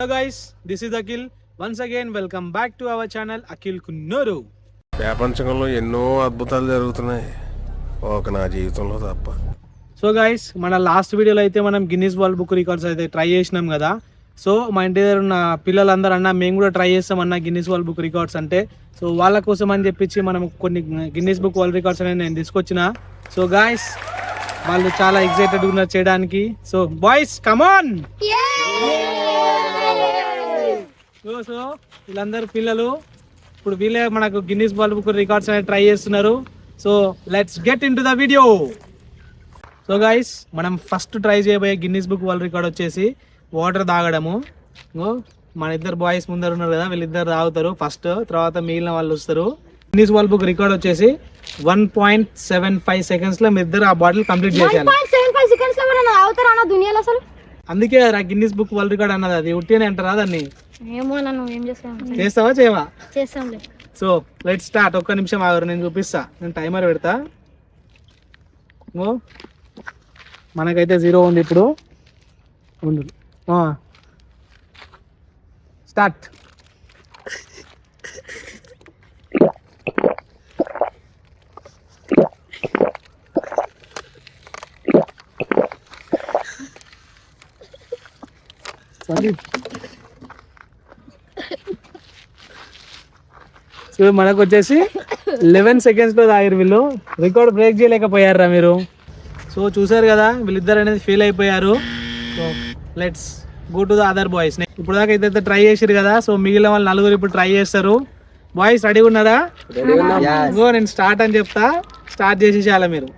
Hello guys, this is Akhil. Once again, welcome back to our channel Akhil Kunnoru. ప్రపంచంలో ఎన్నో అద్భుతాలు జరుగుతున్నాయి ఒక నా జీవితంలో తప్ప. సో గైస్, మన లాస్ట్ వీడియోలో అయితే మనం గిన్నిస్ వరల్డ్ బుక్ రికార్డ్స్ అయితే ట్రై చేసినాం కదా. సో మా ఇంటి దగ్గర ఉన్న పిల్లలందరూ అన్న మేము కూడా ట్రై చేస్తాం అన్న గిన్నిస్ వరల్డ్ బుక్ రికార్డ్స్ అంటే. సో వాళ్ళ కోసం అని చెప్పించి మనం కొన్ని గిన్నిస్ బుక్ వరల్డ్ రికార్డ్స్ అనేది నేను తీసుకొచ్చిన. సో గాయస్, వాళ్ళు చాలా ఎక్సైటెడ్ ఉన్నారు చేయడానికి. So boys come on. సో వీళ్ళందరూ పిల్లలు ఇప్పుడు వీళ్ళే మనకు గిన్నిస్ వరల్డ్ బుక్ రికార్డ్స్ అనేది ట్రై చేస్తున్నారు. So let's get in to the video. So guys, మనం ఫస్ట్ ట్రై చేయబోయే గిన్నిస్ బుక్ వరల్డ్ రికార్డ్ వచ్చేసి వాటర్ తాగడము. మన ఇద్దరు బాయ్స్ ముందర ఉన్నారు కదా, వీళ్ళిద్దరు తాగుతారు ఫస్ట్, తర్వాత మిగిలిన వాళ్ళు వస్తారు. గిన్నిస్ వరల్డ్ బుక్ రికార్డ్ వచ్చేసి 1.75 సెకండ్స్ లో మీ ఇద్దరు ఆ బాటిల్ కంప్లీట్ చేయాలి. అందుకే గిన్నిస్ బుక్ వరల్డ్ రికార్డ్ అన్నది. అది ఉట్టినే అంటారా దాన్ని? చేస్తావా చేయవా? So let start. ఒక్క నిమిషం ఆగరు, నేను చూపిస్తా. నేను టైమర్ పెడతా. మనకైతే 0 ఉంది ఇప్పుడు. స్టార్ట్. సో మనకు వచ్చేసి 11 సెకండ్స్ లో తాగారు వీళ్ళు. రికార్డ్ బ్రేక్ చేయలేకపోయారా మీరు? సో చూసారు కదా, వీళ్ళిద్దరు అనేది ఫెయిల్ అయిపోయారు. So let's go to the other boys. ఇప్పుడు దాకా అయితే ట్రై చేసారు కదా, సో మిగిలిన వాళ్ళు నలుగురు ఇప్పుడు ట్రై చేస్తారు. బాయ్స్ రెడీ ఉన్నారా? నేను స్టార్ట్ అని చెప్తా, స్టార్ట్ చేసి చాలా మీరు.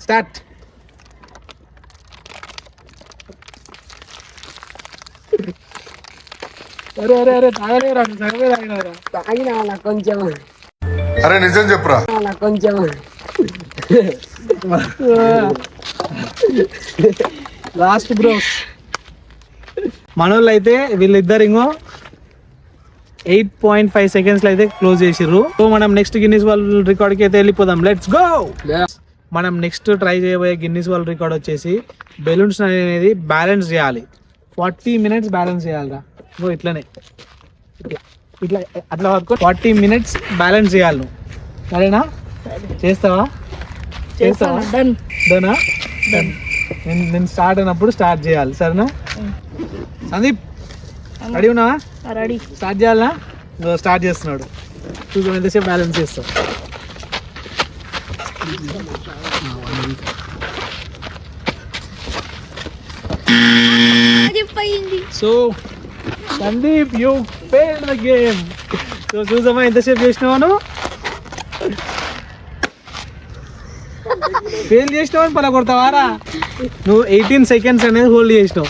స్టార్ట్. అరే అరే అరే తాగలేరా? సగమే తాగినారా? తాగినా కొంచెం. అరే నిజం చెప్పురా. కొంచెం లాస్ట్ బ్రోస్. మనోళ్ళు అయితే వీళ్ళిద్దరు ఇంకో 8.5 సెకండ్స్ లో అయితే క్లోజ్ చేసిర్రు. సో మనం నెక్స్ట్ గిన్నిస్ వరల్డ్ రికార్డ్ కి అయితే వెళ్ళిపోదాం. Let's go. మనం నెక్స్ట్ ట్రై చేయబోయే గిన్నిస్ వరల్డ్ రికార్డ్ వచ్చేసి బెలూన్స్ అనేది బ్యాలెన్స్ చేయాలి. 40 మినిట్స్ బ్యాలెన్స్ చేయాలిరా. ఇట్లనే ఇట్లా అట్లా పట్టుకో. 40 మినిట్స్ బ్యాలెన్స్ చేయాలి నువ్వు. సరేనా? చేస్తావా? డనా? నేను స్టార్ట్ అయినప్పుడు స్టార్ట్ చేయాలి. సరేనా? సందీప్ రెడీ ఉన్నావా? రెడీ. స్టార్ట్ చేయాలా? స్టార్ట్ చేస్తున్నాడు. చూద్దాం ఎంతసేపు బ్యాలెన్స్ చేస్తావు. So Sandeep, you failed the game. So చూసామా ఎంతసేపు చేసినావాను? ఫెయిల్ చేసినావని పల కొడతావారా? నువ్వు 18 సెకండ్స్ అనేది హోల్డ్ చేసినావు.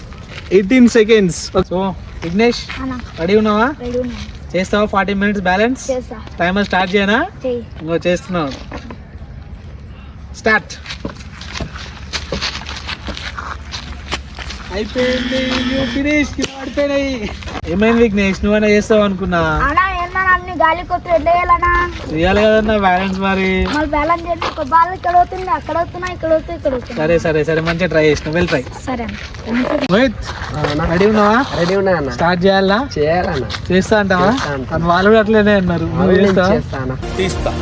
18 సెకండ్స్. సో విఘ్నేష్ రెడీ ఉన్నావా? చేస్తావా 40 మినిట్స్ బ్యాలెన్స్? టైమర్ స్టార్ట్ చేయనా? ఇంకో చేస్తున్నావు. స్టార్ట్. అయిపోయింది. ఫినిష్. పడిపోయినాయి. ఏమైంది విఘ్నేష్, నువ్వైనా చేస్తావు అనుకున్నా? చేయాలి కదన్నా బ్యాలెన్స్. మరి సరే సరే సరే, మంచిగా ట్రై చేసినావు. Well try. రెడీ ఉన్నావా? రెడీ ఉన్నా. స్టార్ట్ చేయాలా? చేయాలన్నా. చేస్తా అంటావా? వాళ్ళు కూడా అట్లనే అన్నారు. తీస్తా.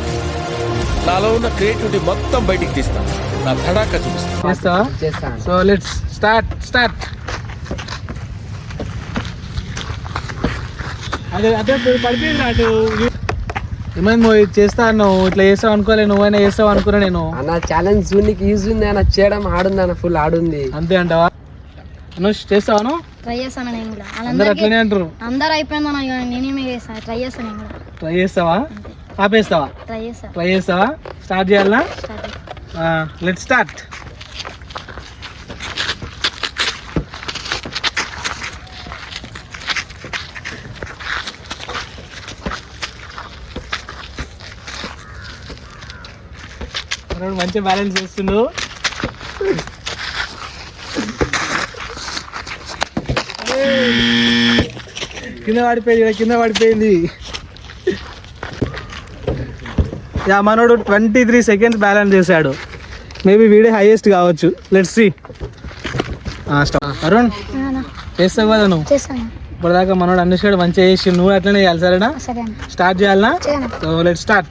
నాలో ఉన్న క్రియేటివిటీ మొత్తం బయటికి తీస్తా. నా తడాక చూపిస్తా. చేస్తావా? చేస్తాను. So let's start. అదే అదే పడిపోయింది అటు. ఏమైంది మోహిత్, చేస్తా అన్నావు, ఇట్లా చేస్తావు అనుకోలే. నువ్వైనా చేస్తావు అనుకున్నా నేను. అన్న ఛాలెంజ్ చూనికి ఈజీ ఉంది అన్న, చేయడం ఆడుంది అన్న, ఫుల్ ఆడుంది. అంతే అంటావా? అనుష్ చేస్తావాను? ట్రై చేస్తాను నేను కూడా. అందరు అట్లనే అంటారు. అందరు అయిపోయిందన్న, నేనేమే చేస్తాను. ట్రై చేస్తాను నేను కూడా. ట్రై చేస్తావా? ఆపేస్తావా? ట్రై చేస్తావా? స్టార్ట్ చేయాలా? Let's start. మంచి బ్యాలెన్స్ చేస్తుండు. కింద పడిపోయింది. యా, మనోడు 23 సెకండ్స్ బ్యాలెన్స్ చేశాడు. మేబీ వీడియో హైయెస్ట్ కావచ్చు. Let's see. అరుణ్ చేస్తావు కదా నువ్వు? చేస్తాను. ఇప్పటిదాకా మనోడు అన్ని సైడ్ మంచిగా చేసి నువ్వు అట్లనే చేయాలి, సరేనా? సరే అన్న. స్టార్ట్ చేయాలనా? చేయను. So let start.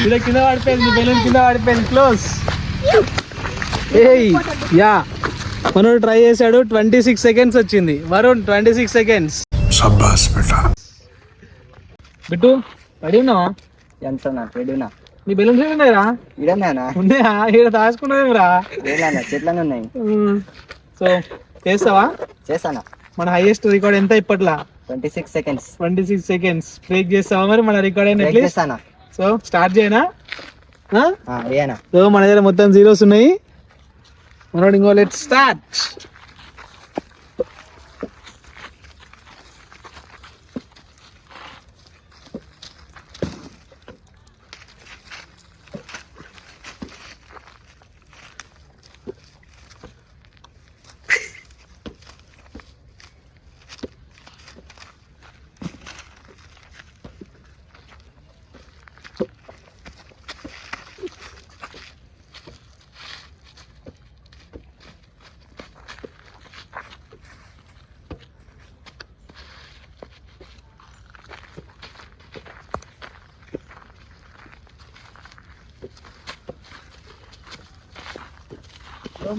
ఇలా కింద పడిపోయింది, బెలూన్ కింద పడిపోయింది. క్లోజ్. ఏయ్ యా, మనోడు ట్రై చేశాడు. 26 సెకండ్స్ వచ్చింది. వరుణ్ 26 సెకండ్స్. బిట్టు రెడీ ఉన్నావా? ఎంత రెడీనా? నీ బెలూన్స్ ఉన్నాయిరా? ఇడన్నా ఉన్నాయా? ఇక్కడ దాచుకున్నదేమిరా? చెట్లనే ఉన్నాయి. సో చేస్తావా? చేస్తానా. మన హైయెస్ట్ రికార్డ్ ఎంత ఇప్పట్లా? 26 సెకండ్స్. 26 సెకండ్స్ బ్రేక్ చేస్తావా మరి మన రికార్డ్ అయిన? చేస్తానా. సో స్టార్ట్ చేయనా? ఏనా? సో మన దగ్గర మొత్తం జీరోస్ ఉన్నాయి. మనోడు ఇంకో let start.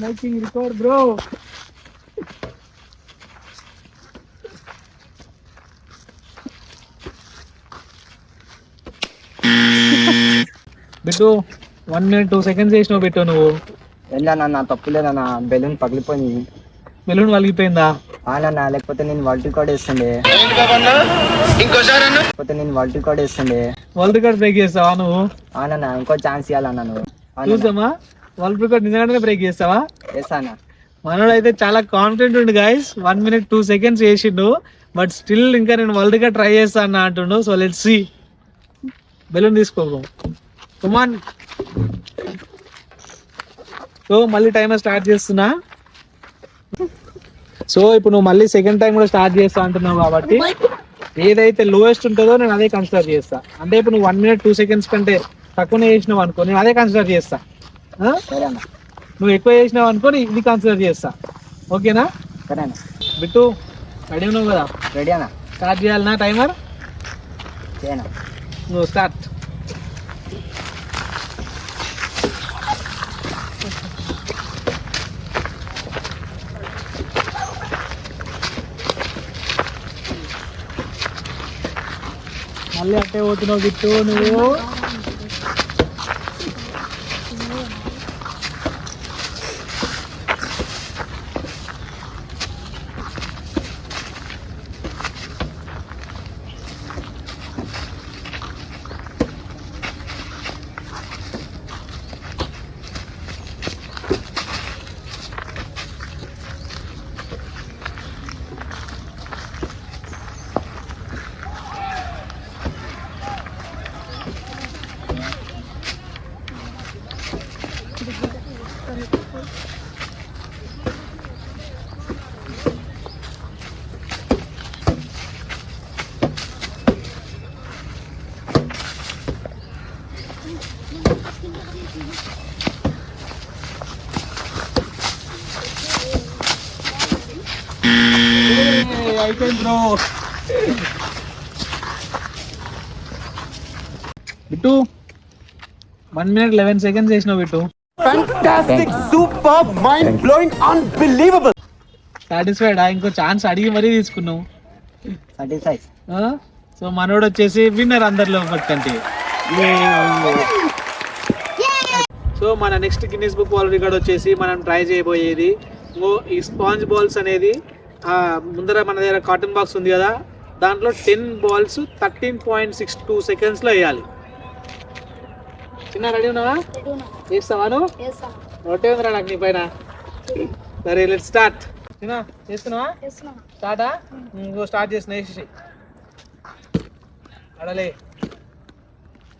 Making record, bro. Bittu 1 minute 2 seconds చేసినావు బిట్టు నువ్వు. వెళ్ళానన్నా, తప్పులేదన్నా. బెలూన్ పగిలిపోయింది. బెలూన్ పలిగిపోయిందా? అవునన్నా, లేకపోతే నేను వరల్డ్ రికార్డ్ వేస్తుండే. వరల్డ్ రికార్డ్ బ్రేక్ చేస్తావా నువ్వు? అవునన్నా, ఇంకో ఛాన్స్ ఇవ్వాలన్నా నువ్వు. చూసామా, వరల్డ్ రికార్డ్ నిజంగానే బ్రేక్ చేస్తావా? చేస్తానా. మనోడు అయితే చాలా కాన్ఫిడెంట్ ఉండు గైస్. 1 minute 2 seconds చేసిండు, బట్ స్టిల్ ఇంకా నేను వరల్డ్ రికార్డ్ ట్రై చేస్తా అన్న అంటుండు. So let's see. బెలూన్ తీసుకోకు, కమాన్. సో మళ్ళీ టైమర్ స్టార్ట్ చేస్తున్నా. సో ఇప్పుడు నువ్వు మళ్ళీ సెకండ్ టైం కూడా స్టార్ట్ చేస్తా అంటున్నావు కాబట్టి ఏదైతే లోయెస్ట్ ఉంటుందో నేను అదే కన్సిడర్ చేస్తా. అంటే ఇప్పుడు నువ్వు 1 minute 2 seconds కంటే తక్కువనే చేసినావు అనుకో, నేను అదే కన్సిడర్ చేస్తా. నువ్వు ఎక్కువ చేసినావు అనుకో, ఇది కన్సిడర్ చేస్తా. ఓకేనా? సరేనా. బిట్టు రెడీ ఉన్నావు కదా? రెడీ అన్నా. స్టార్ట్ చేయాలనా టైమర్? చేయనా. నువ్వు స్టార్ట్. మళ్ళీ అట్టే పోతున్నావు బిట్టు నువ్వు. అయిపోయింది బ్రో. బిట్టు 1 minute 11 seconds చేసినావు Bittu. Fantastic, super, mind-blowing, unbelievable. Satisfied? ఇంకో ఛాన్స్ అడిగి మరీ తీసుకున్నావు. సాటిస్ఫైడ్. సో మనోడు వచ్చేసి విన్నర్ అందరిలో కంటే. సో మన next Guinness book world record వచ్చేసి మనం ట్రై చేయబోయేది ఈ స్పాంజ్ బాల్స్ అనేది. ముందర మన దగ్గర కాటన్ బాక్స్ ఉంది కదా, దాంట్లో 10 balls 13.62 seconds లో వేయాలి. చిన్న రెడీ ఉన్నావా? చేస్తావా నువ్వు? రొట్టే ఉందిరా నాకు నీ పైన. సరే లెట్ స్టార్ట్. చిన్న చేస్తున్నావా? స్టార్టా? ఇంకో స్టార్ట్ చేసిన వేసేసి అడలే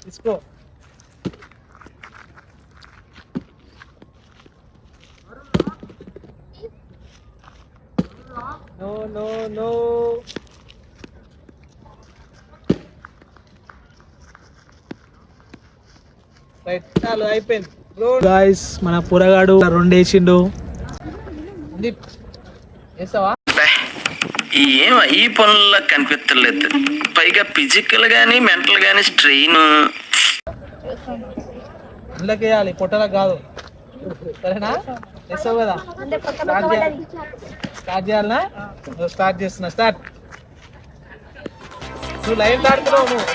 తీసుకో. No no no. రైట్, చాలు అయిపోయింది. గాయ్స్ మన పురగాడు 2 వేసిండు. వేస్తావా? ఏం ఈ పనుల్లో కనిపించలేదు. పైగా ఫిజికల్ గానీ మెంటల్ గానీ స్ట్రెయిన్. ఇంట్లోకి వేయాలి, పొట్టలకు కాదు. సరేనా? వేస్తావు కదా? స్టార్ట్ చేయాలనా? నువ్వు స్టార్ట్ చేస్తున్నా. స్టార్ట్. నువ్వు లైన్ దాడుతున్నావు. నువ్వు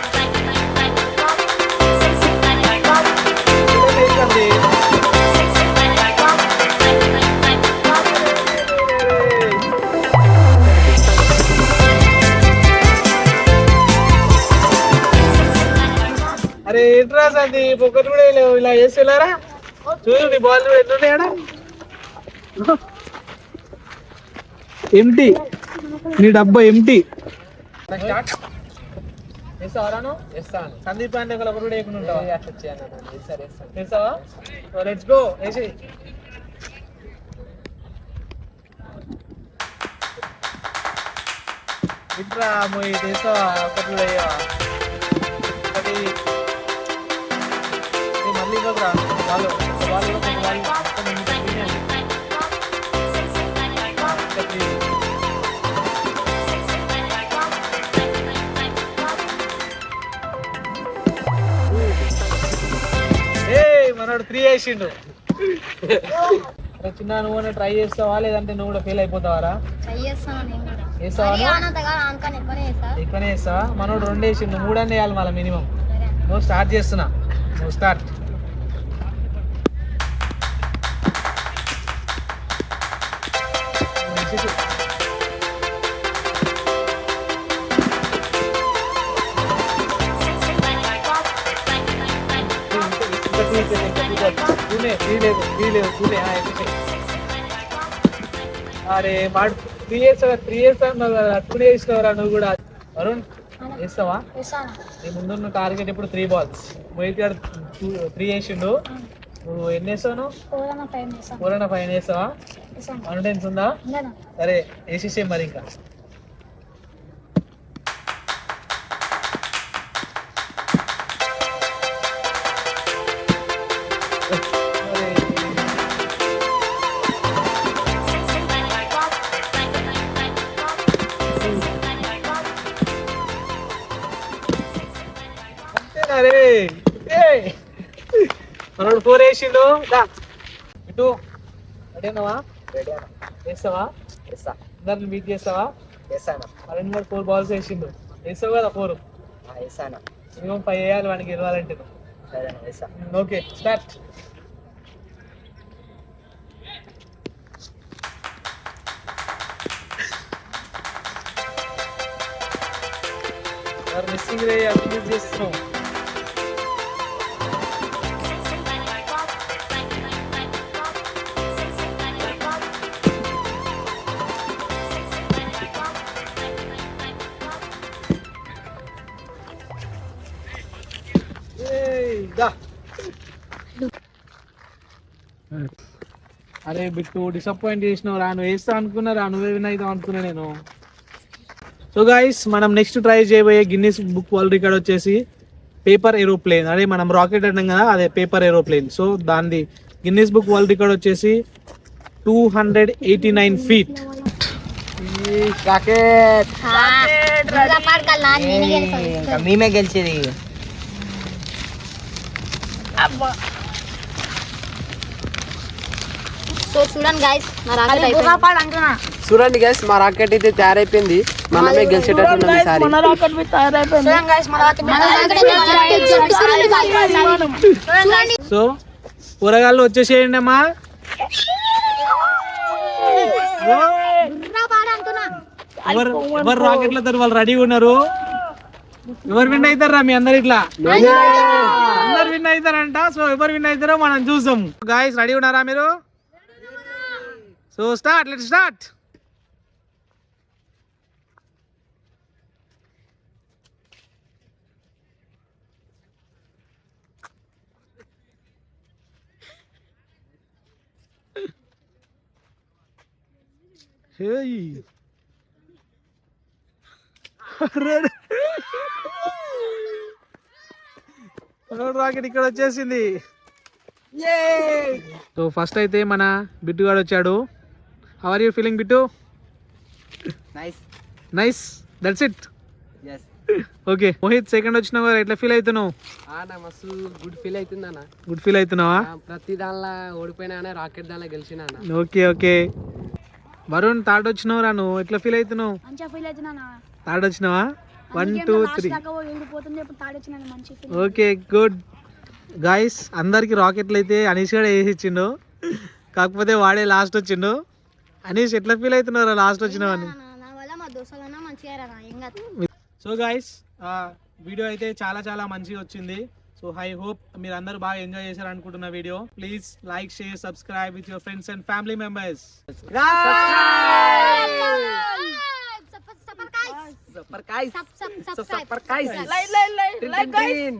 అరే ఏంట్రా సంది పొక్కలు కూడా లేవు. ఇలా చేసేలారా? చూడు నీ బాల్ ఎన్నున్నాయడా? ఎంటీ. నీ డబ్బా ఎంటీ. సందీప్ అంటే ఒకరు కూడా వేయకుండా ఉంటావా? వేస్తావా? Let's go. వేసి ఇట్రా మొయ్యి వేస్తావా? ఒకటి కూడా వేయవా? ఒకటి మళ్ళీ ఇవ్వకురా వాళ్ళు వాళ్ళు మనోడు 3 వేసిండు. చిన్న నువ్వు ట్రై చేస్తావా లేదంటే నువ్వు కూడా ఫెయిల్ అయిపోతావారా? ట్రై చేస్తాను నేను కూడా. వేస్తావా? ఎక్కువనే వేస్తావా? మనోడు 2 వేసిండు. 3 అన్నీ వేయాలి మళ్ళీ మినిమం. నువ్వు స్టార్ట్ చేస్తున్నా. నువ్వు స్టార్ట్. అరే వాడు 3 ఇయర్స్ అప్పుడు వేసినవరా నువ్వు కూడా. వరుణ్ వేస్తావా? నీ ముందున్న టార్గెట్ ఇప్పుడు 3 balls. మోహిత్ గారు 3 వేసిండు. నువ్వు ఎన్ని వేస్తావు? 4 and 5 వేస్తావా? కాన్ఫిడెన్స్ ఉందా? సరే వేసేసే మరి. ఇంకా అరే మనోడు 4 వేసిండు. ఇటు రెడీనావా? వేస్తావా? అందరిని బీట్ చేస్తావా? అరణ్ గారు 4 balls వేసిండు. వేస్తావు కదా 4? మినిమం 5 వేయాలి వానికి గెలవాలంటే. Okay start. మిస్సింగ్ రే మిస్ చేస్తున్నావు. అరే బిట్టు డిసప్పాయింట్ చేసినావు రా. నువ్వు వేస్తా అనుకున్నా రా, నువ్వే విన్ అవుతావు అనుకున్నా నేను. సో గైస్ మనం నెక్స్ట్ ట్రై చేయబోయే గిన్నిస్ బుక్ వరల్డ్ రికార్డ్ వచ్చేసి పేపర్ ఏరోప్లేన్. అదే మనం రాకెట్ అంటాం కదా, అదే పేపర్ ఏరోప్లేన్. సో దాని గిన్నిస్ బుక్ వరల్డ్ రికార్డ్ వచ్చేసి 289 feet. మేమే గెలిచేది. సో చూడండి గైస్ చూడండి గైస్ మా రాకెట్ అయితే తయారైపోయింది. మనమే గెలిచేటట్టు ఈసారి. సో కూరగాయలు వచ్చేసేయండి అమ్మా. ఎవరు రాకెట్ల తోటి వాళ్ళు రెడీగా ఉన్నారు. ఎవరు విన్ అవుతారా మీ అందరు? ఇట్లా అందరు విన్ అవుతారంట. సో ఎవరు విన్ అవుతారో మనం చూసాం. గాయస్ రెడీ ఉన్నారా మీరు? So start. Let's start. Hey. Rocket ఇక్కడ వచ్చేసింది. సో ఫస్ట్ అయితే మన బిట్టు గాడు వచ్చాడు. How are you feeling Bittu? Nice. Nice, that's it. Yes. Okay Mohit second వచ్చినావు కదా, ఎట్లా ఫీల్ అవుతున్నావు? నా మస్తు గుడ్ ఫీల్ అవుతుంది అన్న. గుడ్ ఫీల్ అవుతున్నావా? ప్రతి దానిలో ఓడిపోయినా అన్న, రాకెట్ దానిలో గెలిచిన అన్న. Okay okay. వరుణ్ థర్డ్ వచ్చినావు రా, నువ్వు ఎట్లా ఫీల్ అవుతున్నావు? మంచిగా ఫీల్ అవుతున్నా. థర్డ్ వచ్చినావా? 1 2 3. పోతుంది తాడొచ్చినాను మంచి ఫీల్. Okay good guys. అందరికి రాకెట్లు అయితే అనీష్ కూడా వేసి ఇచ్చిండు, కాకపోతే వాడే లాస్ట్ వచ్చిండు. అనీష్ ఎట్లా ఫీల్ అవుతున్నారా లాస్ట్ వచ్చినావని? నా వల్ల మా దోస్తులన్నా మంచిగా రా ఇంకా. సో గాయస్ వీడియో అయితే చాలా చాలా మంచిగా వచ్చింది. సో ఐ హోప్ మీరు అందరూ బాగా ఎంజాయ్ చేశారు అనుకుంటున్న video. Please like share subscribe with your friends and family members. Super Kai. Subscribe.